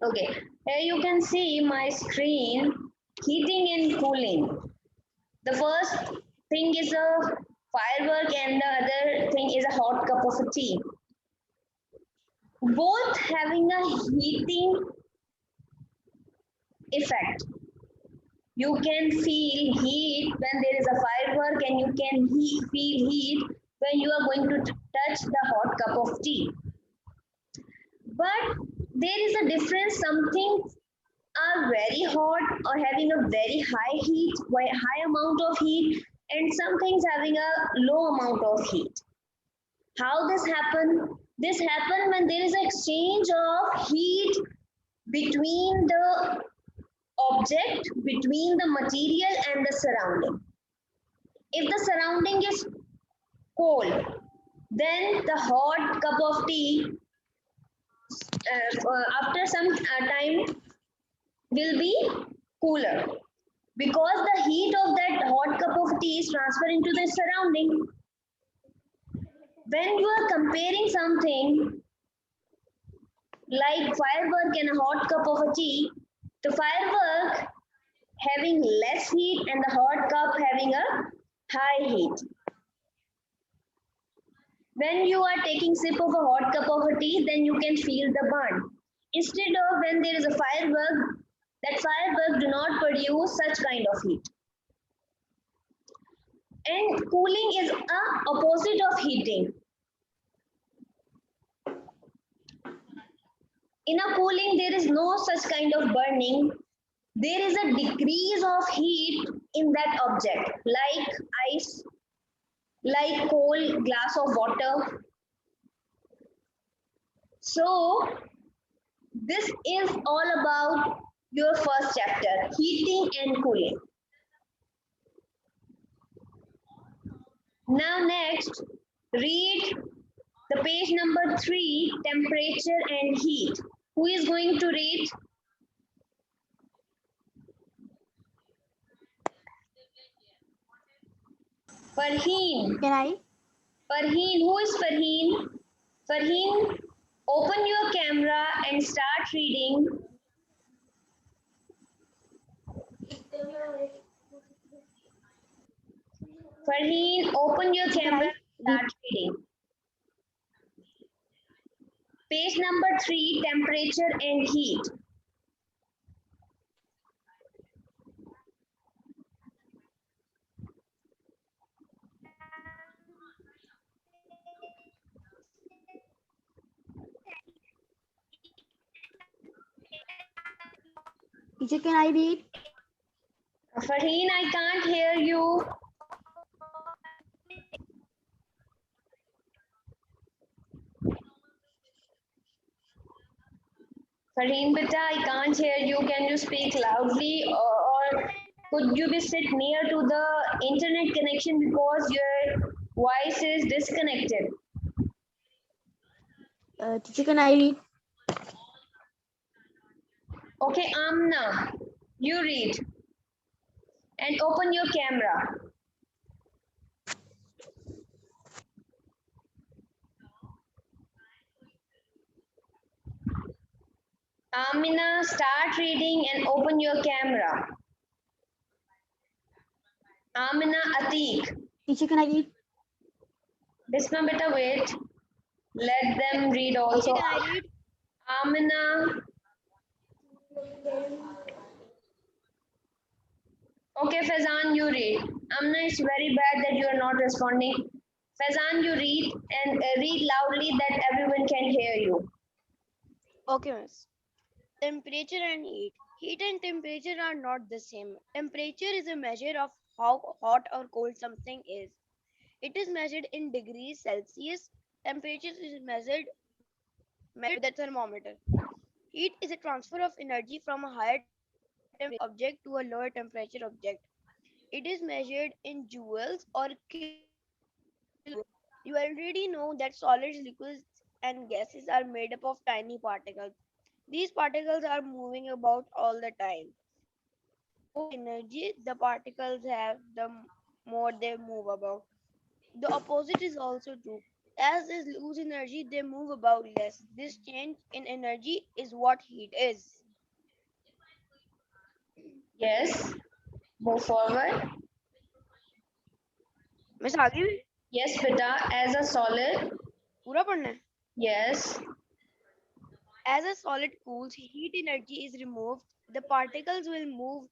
Okay, here you can see my screen, heating and cooling. The first thing is a firework and the other thing is a hot cup of a tea. Both having a heating effect. You can feel heat when there is a firework, and you can feel heat when you are going to touch the hot cup of tea. But there is a difference. Some things are very hot or having a very high heat, high amount of heat, and some things having a low amount of heat. How this happen? This happen when there is an exchange of heat between the object, between the material and the surrounding. If the surrounding is cold, then the hot cup of tea after some time will be cooler because the heat of that hot cup of tea is transferred into the surrounding. When you are comparing something like firework and a hot cup of a tea, the firework having less heat and the hot cup having a high heat. When you are taking sip of a hot cup of a tea, then you can feel the burn. Instead of when there is a firework, that firework do not produce such kind of heat. And cooling is a opposite of heating. In a cooling, there is no such kind of burning. There is a decrease of heat in that object, like ice, like cold glass of water. So, this is all about your first chapter, heating and cooling. Now, next, read the page number 3, temperature and heat. Who is going to read? Farheen. Can I? Farheen, who is Farheen? Farheen, open your camera and start reading. Farheen, open your Can camera I and read? start reading. Page number 3, temperature and heat. Teacher, can I read? Farheen, I can't hear you. Farheen, beta, I can't hear you. Can you speak loudly, or could you be sit near to the internet connection because your voice is disconnected? Teacher, can I read? Okay, Amna, you read and open your camera. Amina, start reading and open your camera. Amina Atik. Teacher, can I read? Bisma beta, wait. Let them read Teacher, also. can I read? Amina. Okay, Fazan, you read. Amna, it's very bad that you are not responding. Fazan, you read and read loudly that everyone can hear you. Okay, miss. Temperature and heat. Heat and temperature are not the same. Temperature is a measure of how hot or cold something is. It is measured in degrees Celsius. Temperature is measured with a thermometer. Heat is a transfer of energy from a higher temperature object to a lower temperature object. It is measured in joules or kilojoule. You already know that solids, liquids, and gases are made up of tiny particles. These particles are moving about all the time. The more energy the particles have, the more they move about. The opposite is also true. As they lose energy, they move about less. This change in energy is what heat is. Yes. Move forward. Miss आगे भी Yes, beta. As a solid. पूरा पढ़ना है. Yes. As a solid cools, heat energy is removed. The particles will move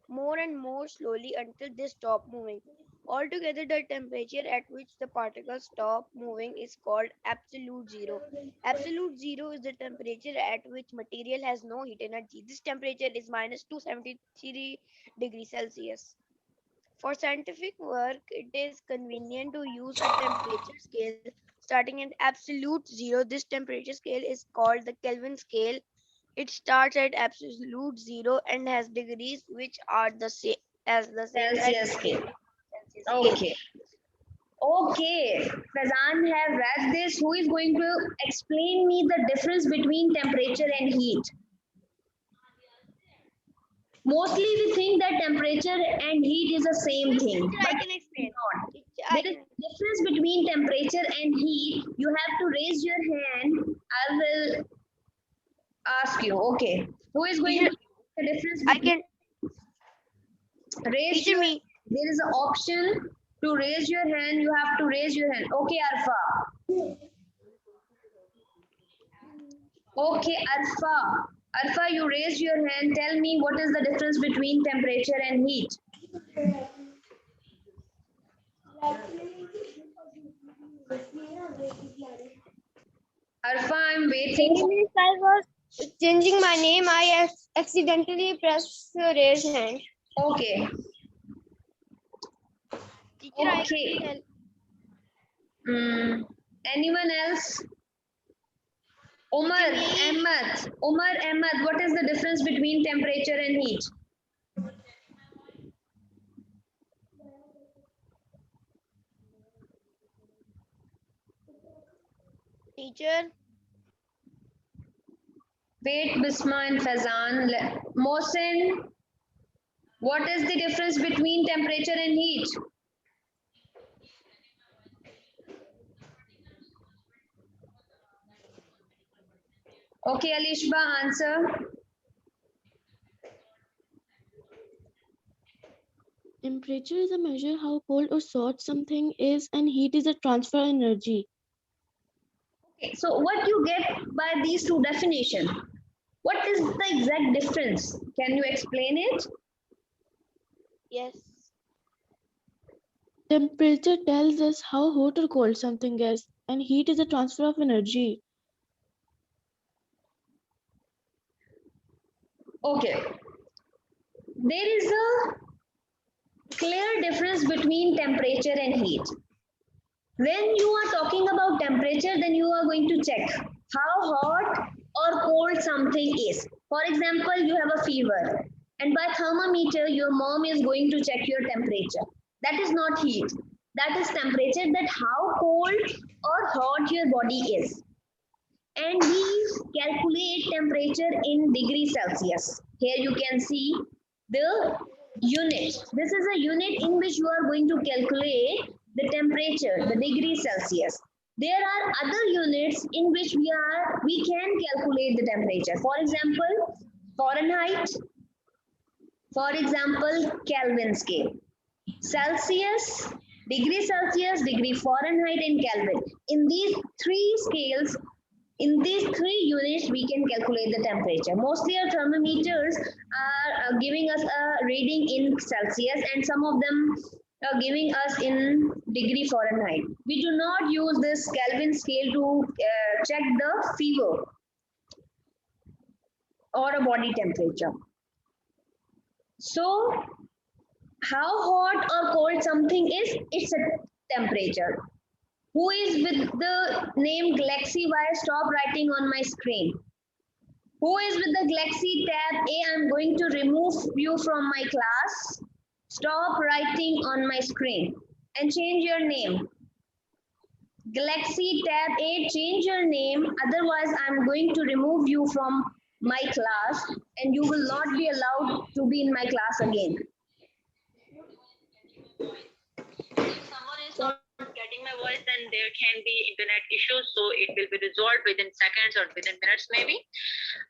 more and more slowly until they stop moving. Altogether, the temperature at which the particles stop moving is called absolute zero. Absolute zero is the temperature at which material has no heat energy. This temperature is minus 273 degrees Celsius. For scientific work, it is convenient to use a temperature scale starting at absolute zero. This temperature scale is called the Kelvin scale. It starts at absolute zero and has degrees which are the same as Celsius scale. Celsius scale. Okay. Okay. Fazan have read this. Who is going to explain me the difference between temperature and heat? Mostly we think that temperature and heat is the same thing, Teacher, I but can explain. not. Teacher, I There is can. a difference between temperature and heat. You have to raise your hand. I will ask you. Okay. Who is going to Teacher, the difference I between can. raise Teacher, your me. there is an option to raise your hand. You have to raise your hand. Okay, Arfa. Okay, Arfa. Arfa, you raised your hand. Tell me what is the difference between temperature and heat? Arfa, I'm waiting for. Miss, I was changing my name. I accidentally pressed raise hand. Okay. Teacher, I Okay. can tell. Anyone else? Umar Ahmed. Umar Ahmed, what is the difference between temperature and heat? Teacher, Wait, Bisma and Fazan. Mohsin, what is the difference between temperature and heat? Okay, Alishba, answer. Temperature is a measure how cold or hot something is, and heat is a transfer energy. Okay, so what you get by these two definitions? What is the exact difference? Can you explain it? yes. Temperature tells us how hot or cold something is, and heat is a transfer of energy. Okay. There is a clear difference between temperature and heat. When you are talking about temperature, then you are going to check how hot or cold something is. For example, you have a fever, and by thermometer, your mom is going to check your temperature. That is not heat. That is temperature, that how cold or hot your body is. And we calculate temperature in degrees Celsius. Here you can see the unit. This is a unit in which you are going to calculate the temperature, the degrees Celsius. There are other units in which we can calculate the temperature. For example, Fahrenheit. For example, Kelvin scale. Celsius, degree Celsius, degree Fahrenheit, and Kelvin. In these three scales, in these three units, we can calculate the temperature. Mostly our thermometers are giving us a reading in Celsius, and some of them are giving us in degree Fahrenheit. We do not use this Kelvin scale to check the fever or a body temperature. So, how hot or cold something is, it's a temperature. Who is with the name Galaxy? Why stop writing on my screen? Who is with the Galaxy tab A? I'm going to remove you from my class. Stop writing on my screen and change your name. Galaxy tab A, change your name. Otherwise, I'm going to remove you from my class and you will not be allowed to be in my class again. getting my voice, then there can be internet issues, so it will be resolved within seconds or within minutes maybe.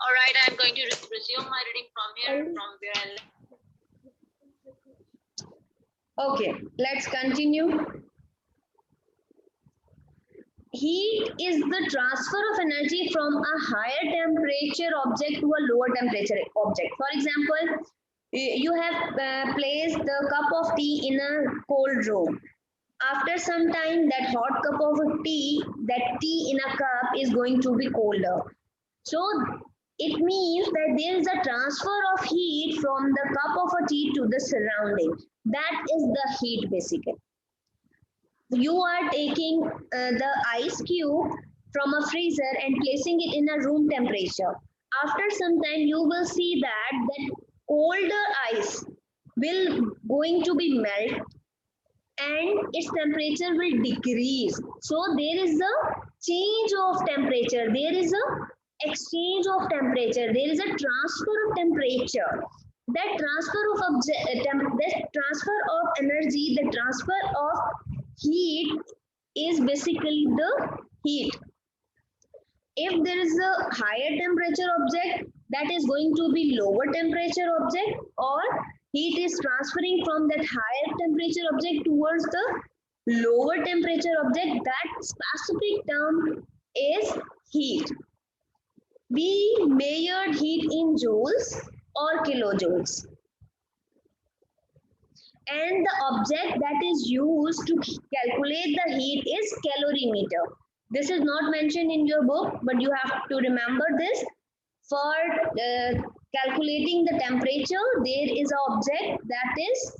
All right, I'm going to resume my reading from here, from where I left. Okay, let's continue. Heat is the transfer of energy from a higher temperature object to a lower temperature object. For example, you have placed the cup of tea in a cold room. After some time, that hot cup of tea, that tea in a cup is going to be colder. So it means that there is a transfer of heat from the cup of a tea to the surrounding. That is the heat basically. You are taking the ice cube from a freezer and placing it in a room temperature. After some time, you will see that colder ice will going to be melt and its temperature will decrease. So there is a change of temperature. There is a exchange of temperature. There is a transfer of temperature. That transfer of that transfer of energy, the transfer of heat is basically the heat. If there is a higher temperature object, that is going to be lower temperature object, or heat is transferring from that higher temperature object towards the lower temperature object, that specific term is heat. We measured heat in joules or kilojoules. And the object that is used to calculate the heat is calorimeter. This is not mentioned in your book, but you have to remember this. For calculating the temperature, there is an object that is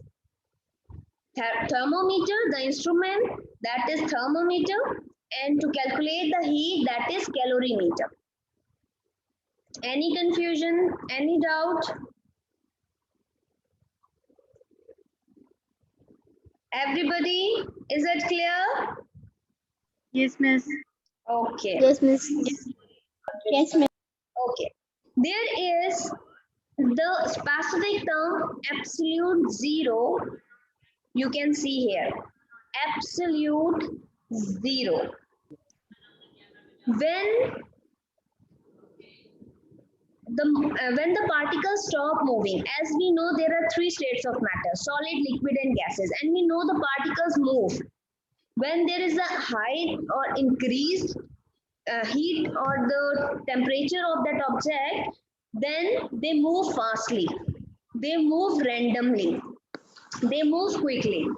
thermometer, the instrument that is thermometer, and to calculate the heat, that is calorimeter. Any confusion, any doubt? Everybody, is it clear? Yes, miss. Okay. Yes, miss. Yes, miss. Okay. There is the specific term absolute zero. You can see here. Absolute zero. When the particles stop moving, as we know, there are three states of matter: solid, liquid, and gases, and we know the particles move. When there is a high or increased heat or the temperature of that object, then they move fastly, they move randomly, they move quickly.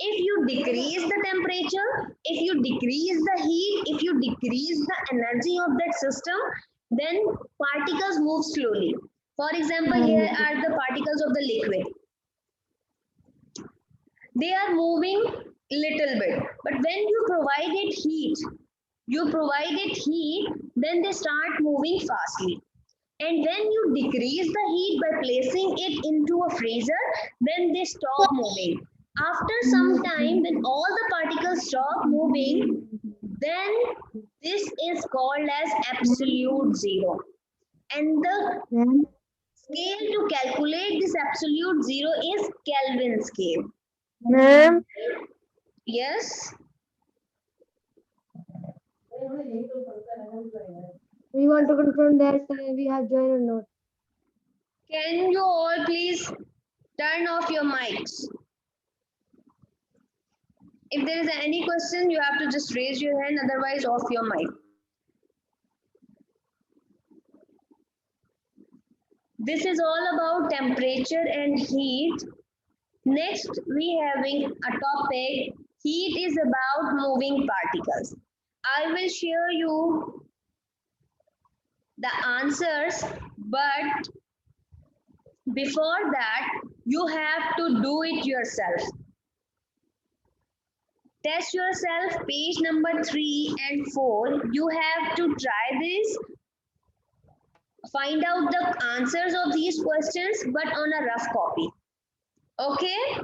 If you decrease the temperature, if you decrease the heat, if you decrease the energy of that system, then particles move slowly. For example, here are the particles of the liquid. They are moving little bit, but when you provide it heat, then they start moving fastly. And when you decrease the heat by placing it into a freezer, then they stop moving. After some time, when all the particles stop moving, then this is called as absolute zero. And the scale to calculate this absolute zero is Kelvin scale. Ma'am. Yes? We want to confirm that we have joined or not. Can you all please turn off your mics? If there is any question, you have to just raise your hand, otherwise off your mic. This is all about temperature and heat. Next, we having a topic, heat is about moving particles. I will share you the answers, but before that, you have to do it yourself. Test yourself, page number 3 and 4. You have to try this. Find out the answers of these questions, but on a rough copy. Okay?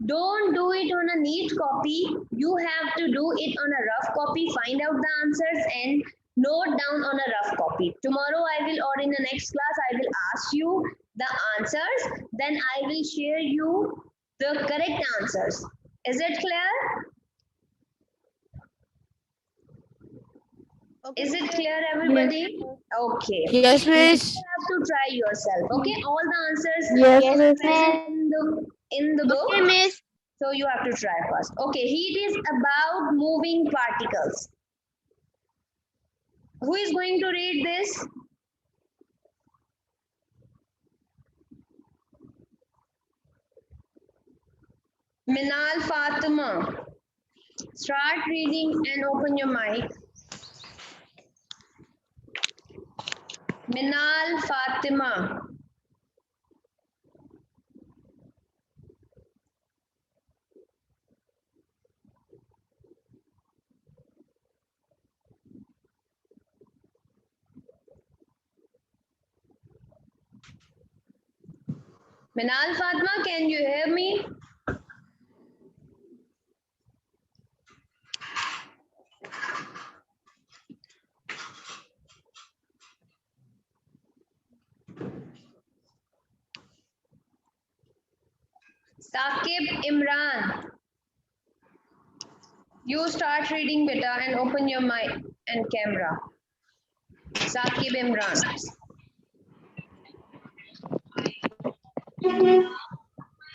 Don't do it on a neat copy. You have to do it on a rough copy. Find out the answers and note down on a rough copy. Tomorrow I will, or in the next class, I will ask you the answers. Then I will share you the correct answers. Is it clear? Okay, Is it miss. clear, everybody? Okay. Yes, You miss. have to try yourself. Okay, all the answers Yes, are miss. present in the book. Okay, miss. So you have to try first. Okay, heat is about moving particles. Who is going to read this? Minal Fatima. Start reading and open your mic. Minal Fatima. Minal Fatima, can you hear me? Saqib Imran. You start reading, beta, and open your mic and camera. Saqib Imran.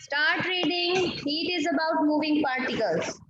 Start reading. Heat is about moving particles.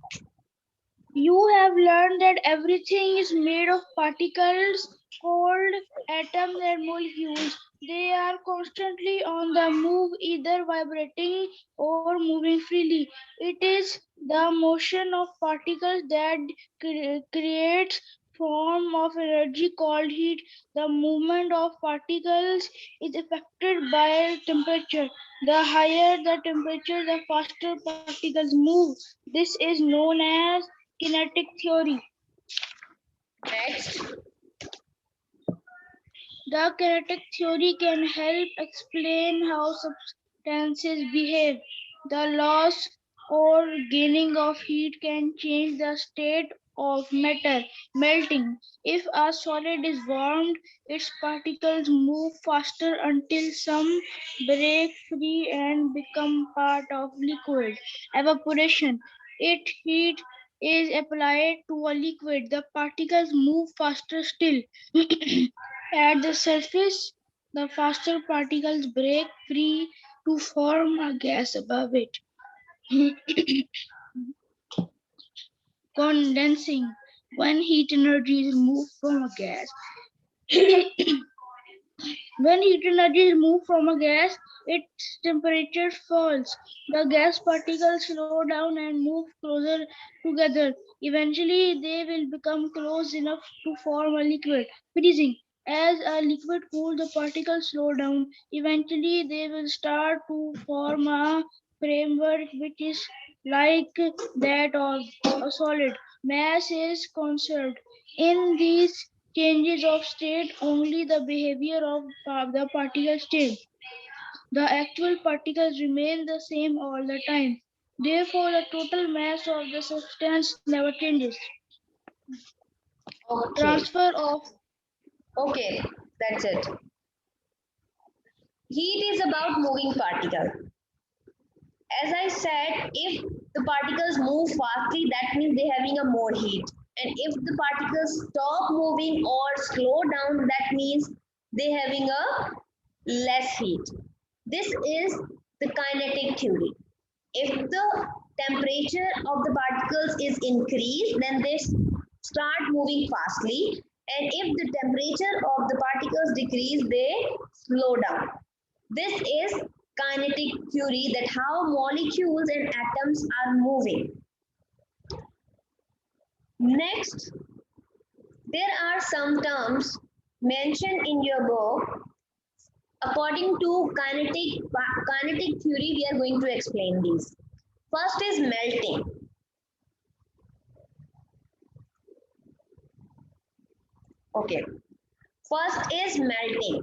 You have learned that everything is made of particles called atoms and molecules. They are constantly on the move, either vibrating or moving freely. It is the motion of particles that creates form of energy called heat. The movement of particles is affected by temperature. The higher the temperature, the faster particles move. This is known as kinetic theory. Next. The kinetic theory can help explain how substances behave. The loss or gaining of heat can change the state of matter. Melting. If a solid is warmed, its particles move faster until some break free and become part of liquid. Evaporation. If heat is applied to a liquid, the particles move faster still. At the surface, the faster particles break free to form a gas above it. Condensing. When heat energy is moved from a gas. When heat energy is moved from a gas, its temperature falls. The gas particles slow down and move closer together. Eventually, they will become close enough to form a liquid. Freezing. As a liquid cools, the particles slow down. Eventually, they will start to form a framework which is like that of a solid. Mass is conserved. In these changes of state, only the behavior of the particles change. The actual particles remain the same all the time. Therefore, the total mass of the substance never changes. Okay. Transfer of Okay, that's it. Heat is about moving particle. As I said, if the particles move fastly, that means they're having a more heat. And if the particles stop moving or slow down, that means they're having a less heat. This is the kinetic theory. If the temperature of the particles is increased, then they start moving fastly. And if the temperature of the particles decrease, they slow down. This is kinetic theory, that how molecules and atoms are moving. Next, there are some terms mentioned in your book. According to kinetic theory, we are going to explain these. First is melting. Okay. First is melting.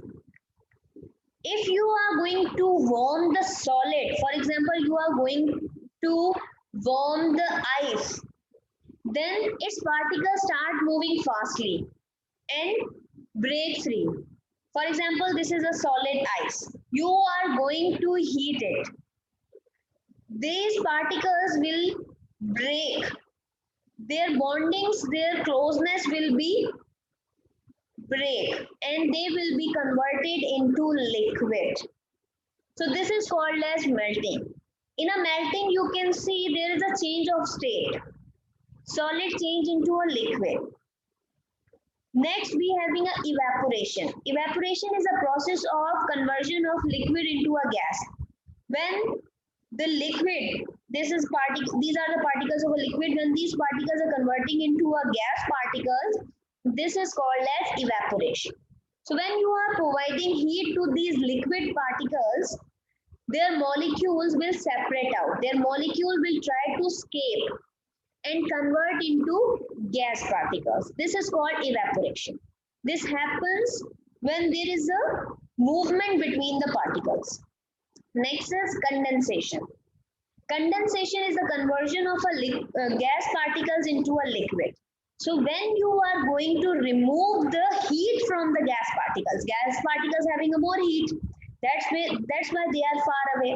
If you are going to warm the solid, for example, you are going to warm the ice, then its particles start moving fastly and break free. For example, this is a solid ice. You are going to heat it. These particles will break. Their bondings, their closeness will be break and they will be converted into liquid. So this is called as melting. In a melting, you can see there is a change of state. Solid change into a liquid. Next, we having a evaporation. Evaporation is a process of conversion of liquid into a gas. When the liquid, these are the particles of a liquid. When these particles are converting into a gas particles, this is called as evaporation. So when you are providing heat to these liquid particles, their molecules will separate out. Their molecule will try to escape and convert into gas particles. This is called evaporation. This happens when there is a movement between the particles. Next is condensation. Condensation is the conversion of a gas particles into a liquid. So when you are going to remove the heat from the gas particles having a more heat, that's why they are far away.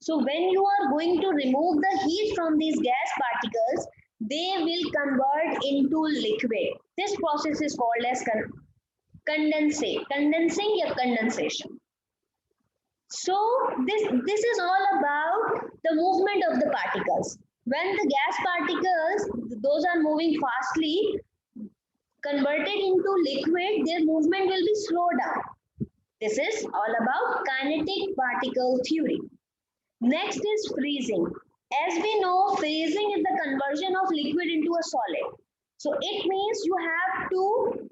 So when you are going to remove the heat from these gas particles, they will convert into liquid. This process is called as condensing or condensation. So this is all about the movement of the particles. When the gas particles, those are moving fastly, converted into liquid, their movement will be slowed down. This is all about kinetic particle theory. Next is freezing. As we know, freezing is the conversion of liquid into a solid. So it means you have to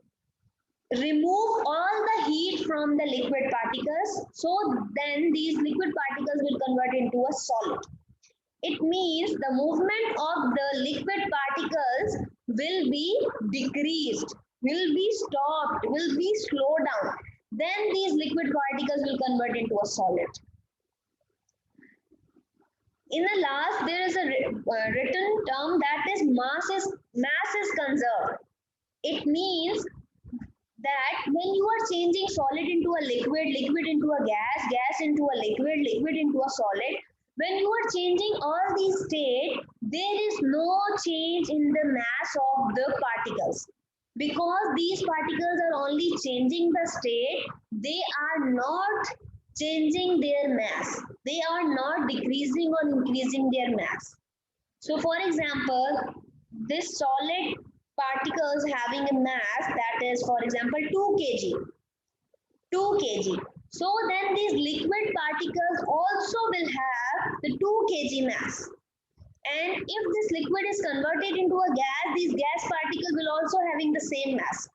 remove all the heat from the liquid particles. So then these liquid particles will convert into a solid. It means the movement of the liquid particles will be decreased, will be stopped, will be slowed down. Then these liquid particles will convert into a solid. In the last, there is a written term that is mass is conserved. It means that when you are changing solid into a liquid, liquid into a gas into a liquid, liquid into a solid, when you are changing all these states, there is no change in the mass of the particles. Because these particles are only changing the state, they are not changing their mass. They are not decreasing or increasing their mass. So for example, this solid particles having a mass that is, for example, 2 kg. 2 kg. So then these liquid particles also will have the 2 kg mass. And if this liquid is converted into a gas, these gas particles will also having the same mass.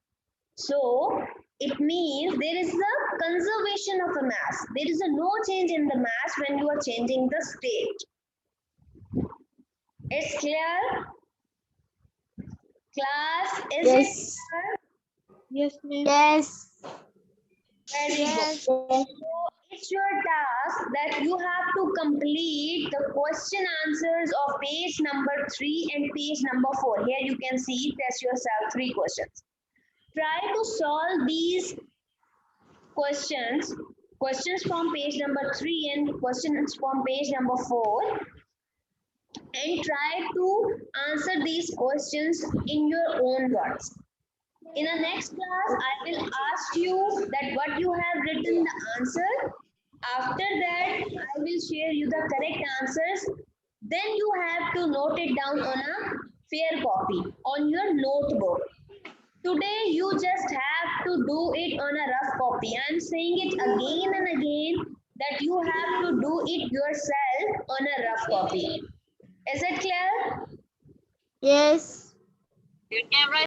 So it means there is a conservation of a mass. There is a no change in the mass when you are changing the state. It's clear? Class, is Yes. it clear? Yes, ma'am. Yes. Very good. So it's your task that you have to complete the question answers of page number 3 and page number 4. Here you can see, test yourself 3 questions. Try to solve these questions from page number 3 and questions from page number 4, and try to answer these questions in your own words. In the next class, I will ask you that what you have written the answer. After that, I will share you the correct answers. Then you have to note it down on a fair copy on your notebook. Today, you just have to do it on a rough copy. I am saying it again and again that you have to do it yourself on a rough copy. Is it clear? Yes. Your camera